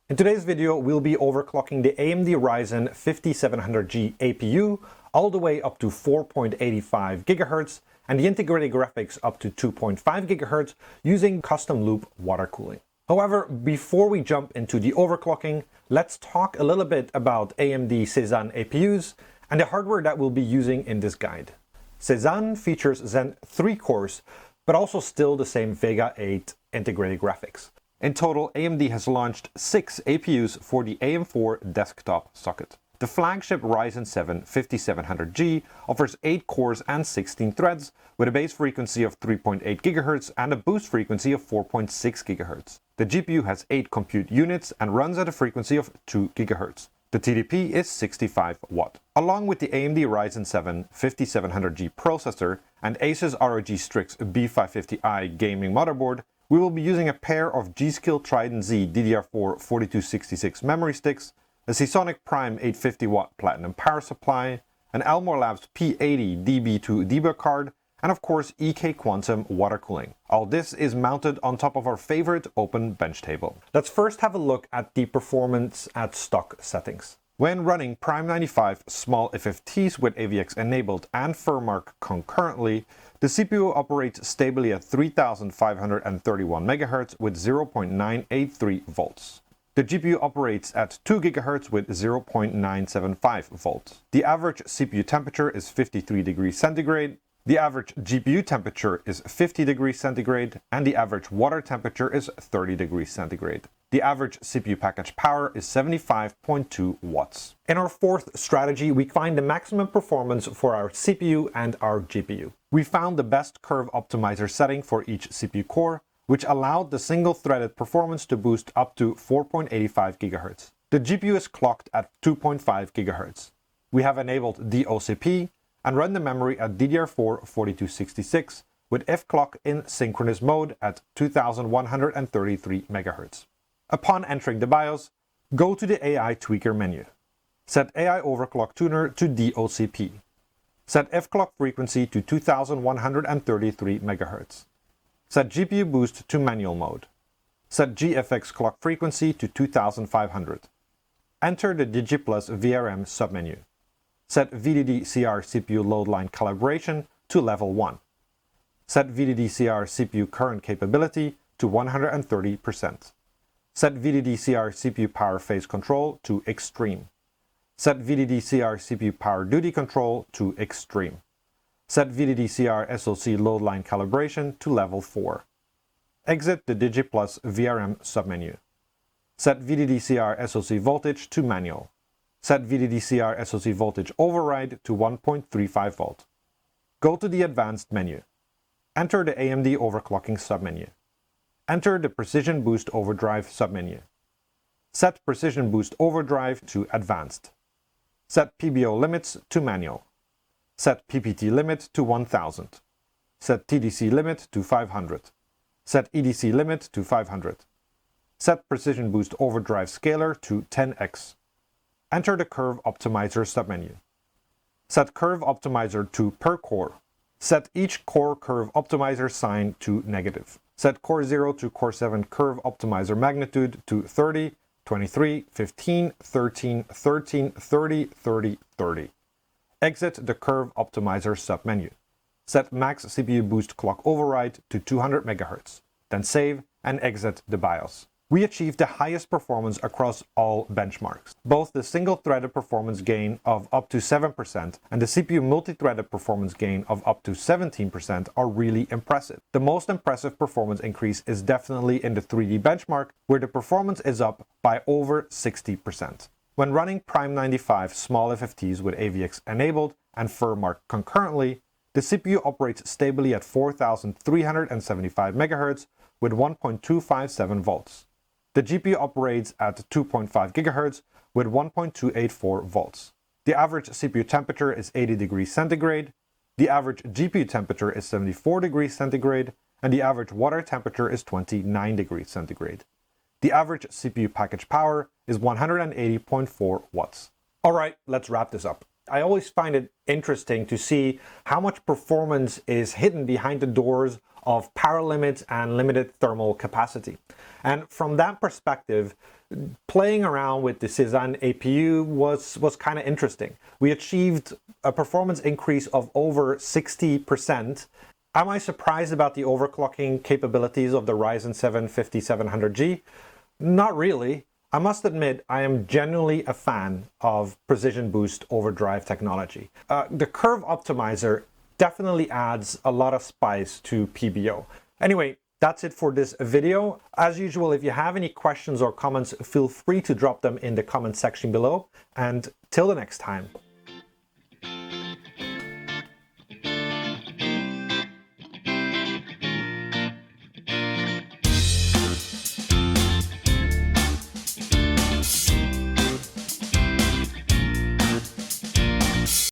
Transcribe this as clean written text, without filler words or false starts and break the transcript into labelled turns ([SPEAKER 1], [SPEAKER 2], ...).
[SPEAKER 1] In today's video, we'll be overclocking the AMD Ryzen 5700G APU all the way up to 4.85 GHz and the integrated graphics up to 2.5 GHz using custom loop water cooling. However, before we jump into the overclocking, let's talk a little bit about AMD Cezanne APUs and the hardware that we'll be using in this guide. Cezanne features Zen 3 cores, but also still the same Vega 8 integrated graphics. In total, AMD has launched 6 APUs for the AM4 desktop socket. The flagship Ryzen 7 5700G offers 8 cores and 16 threads, with a base frequency of 3.8 GHz and a boost frequency of 4.6 GHz. The GPU has 8 compute units and runs at a frequency of 2 GHz. The TDP is 65 watt. Along with the AMD Ryzen 7 5700G processor and ASUS ROG Strix B550i gaming motherboard, we will be using a pair of G.Skill Trident Z DDR4 4266 memory sticks, a Seasonic Prime 850W Platinum power supply, an Elmore Labs P80 DB2 debug card, and of course EK Quantum water cooling. All this is mounted on top of our favorite open bench table. Let's first have a look at the performance at stock settings. When running Prime 95 small FFTs with AVX enabled and FurMark concurrently, the CPU operates stably at 3531 MHz with 0.983 volts. The GPU operates at 2 GHz with 0.975 volts. The average CPU temperature is 53 degrees centigrade. The average GPU temperature is 50 degrees centigrade, and the average water temperature is 30 degrees centigrade. The average CPU package power is 75.2 watts. In our fourth strategy, we find the maximum performance for our CPU and our GPU. We found the best curve optimizer setting for each CPU core, which allowed the single-threaded performance to boost up to 4.85 GHz. The GPU is clocked at 2.5 GHz. We have enabled DOCP and run the memory at DDR4 4266 with Fclock in synchronous mode at 2133 MHz. Upon entering the BIOS, go to the AI Tweaker menu. Set AI Overclock Tuner to DOCP. Set Fclock frequency to 2133 MHz. Set GPU boost to manual mode. Set GFX clock frequency to 2500. Enter the DigiPlus VRM submenu. Set VDD-CR CPU load line calibration to level 1. Set VDD-CR CPU current capability to 130%. Set VDD-CR CPU power phase control to extreme. Set VDD-CR CPU power duty control to extreme. Set VDD-CR SoC load line calibration to level 4. Exit the DigiPlus VRM submenu. Set VDD-CR SoC voltage to manual. Set VDD-CR SoC voltage override to 1.35 volt. Go to the Advanced menu. Enter the AMD Overclocking submenu. Enter the Precision Boost Overdrive submenu. Set Precision Boost Overdrive to Advanced. Set PBO limits to manual. Set PPT limit to 1000. Set TDC limit to 500. Set EDC limit to 500. Set Precision Boost Overdrive scaler to 10x. Enter the Curve Optimizer submenu. Set Curve Optimizer to per core. Set each core Curve Optimizer sign to negative. Set Core 0 to Core 7 Curve Optimizer magnitude to 30, 23, 15, 13, 13, 30, 30, 30. Exit the Curve Optimizer submenu. Set Max CPU Boost Clock Override to 200 MHz. Then save and exit the BIOS. We achieved the highest performance across all benchmarks. Both the single-threaded performance gain of up to 7% and the CPU multi-threaded performance gain of up to 17% are really impressive. The most impressive performance increase is definitely in the 3D benchmark, where the performance is up by over 60%. When running Prime 95 small FFTs with AVX enabled and FurMark concurrently, the CPU operates stably at 4375 MHz with 1.257 volts. The GPU operates at 2.5 GHz with 1.284 volts. The average CPU temperature is 80 degrees centigrade, the average GPU temperature is 74 degrees centigrade, and the average water temperature is 29 degrees centigrade. The average CPU package power is 180.4 watts. Alright, let's wrap this up. I always find it interesting to see how much performance is hidden behind the doors of power limits and limited thermal capacity. And from that perspective, playing around with the Cezanne APU was kind of interesting. We achieved a performance increase of over 60%. Am I surprised about the overclocking capabilities of the Ryzen 7 5700G? Not really. I must admit, I am genuinely a fan of Precision Boost Overdrive technology. The curve optimizer definitely adds a lot of spice to PBO. Anyway, that's it for this video. As usual, if you have any questions or comments, feel free to drop them in the comment section below. And till the next time.